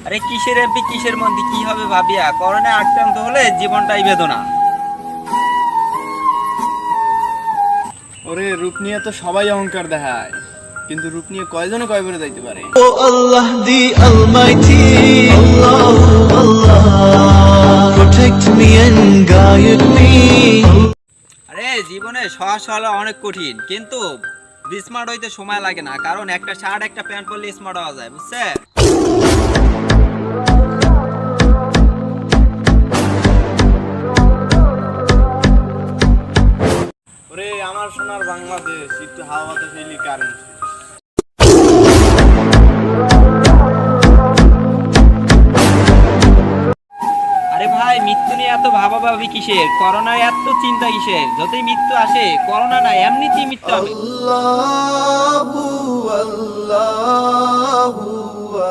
আরে কিসের এমপি কিসের মন্ত্রী, কি হবে ভাবিয়া? করোনায় আক্রান্ত হলে জীবনটাই বেদনা। ওরে রূপ নিয়ে তো সবাই অহংকার দেখায়, কিন্তু রূপ নিয়ে কয়জনে কয়বারে যাইতে পারে? Oh Allah the Almighty, Allah, Allah, protect me and guide me. আরে জীবনে সহজ হওয়া অনেক কঠিন, কিন্তু স্মার্ট হইতে সময় লাগে না, কারণ একটা শার্ট একটা প্যান্ট পরলে স্মার্ট হওয়া যায়, বুঝছে? ওরে আমার সোনার বাংলাদেশ, একটু হাওয়া বাতাস এলি কারেন্ট। আরে ভাই, মৃত্যু নিয়ে এত ভাবাভাবি কিসের? করোনায় এত চিন্তা কিসের? যতই মৃত্যু আসে, করোনা না এমনিতেই মৃত্যু হবে। Allahu, Allahu,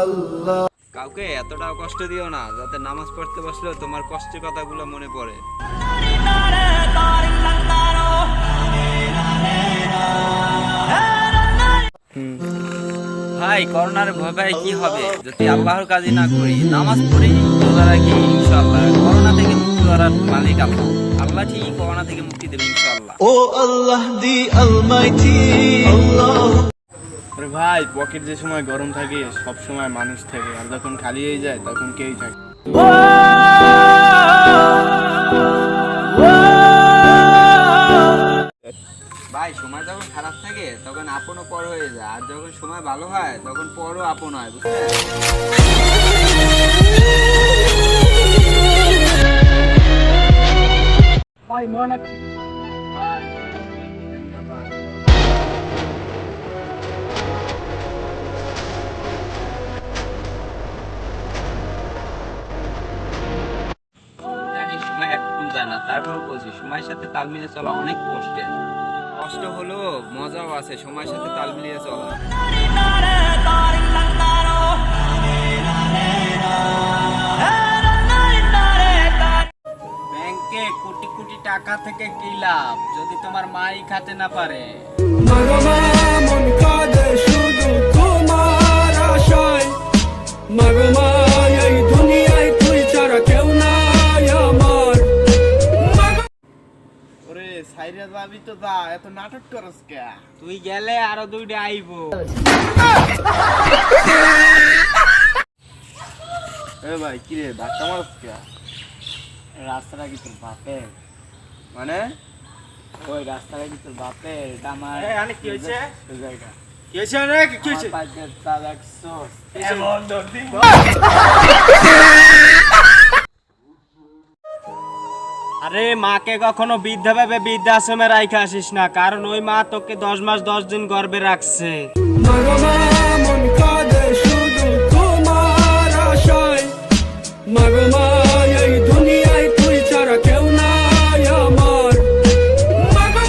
Allah. কাউকে এতটাও কষ্ট দিও না, যাতে নামাজ পড়তে বসলেও তোমার কষ্টের কথাগুলো মনে পড়ে। ভাই, করোনার ভয় কি হবে যদি আল্লাহর কাজই না করি, নামাজ পড়ি, রোজা রাখি, ইনশাআল্লাহ করোনা থেকে মুক্তি করার মালিক আল্লাহ। আল্লাহ ঠিকই করোনা থেকে মুক্তি দেবে ইনশাআল্লাহ। Oh Allah the Almighty, Allah. আরে ভাই, পকেট যে সময় গরম থাকে সব সময় মানুষ থাকে, আর যখন খালি হয়ে যায় তখন কেউই থাকে। ভাই, সময় যখন খারাপ থাকে তখন আপনও পর হয়ে যায়, আর যখন সময় ভালো হয় তখন পরও আপন হয়, বুঝতে? জানি সময় একদম যায় না, তারপর বলছি সময়ের সাথে তাল মিলিয়ে চলা অনেক কষ্টের। কষ্ট হলো, মজাও আছে সময়ের সাথে তাল মিলিয়ে চলা। ব্যাংকে কোটি কোটি টাকা থেকে কি লাভ যদি তোমার মাই খাতে না পারে? ওরে সাইরা যাবি তো যা, এত নাটক করস কে? তুই গেলে আরো দুইটা আইবো। এ ভাই কি রে, ধাক্কা মারস কে? রাস্তাটা কি তোর বাপের? মানে ওই রাস্তাটা কি তোর বাপের? এটা আমার। কি হয়েছে? জায়গা কি হয়েছে রে? কি হয়েছে? আমার পাশের তা দেখছো? এমন দর্দি আরে মাকে কখনো বৃদ্ধা ভেবে বৃদ্ধাশ্রমে রাইখা আসিস না, কারণ ওই মা তোকে 10 মাস 10 দিন গর্ভে রাখছে। মাগো মা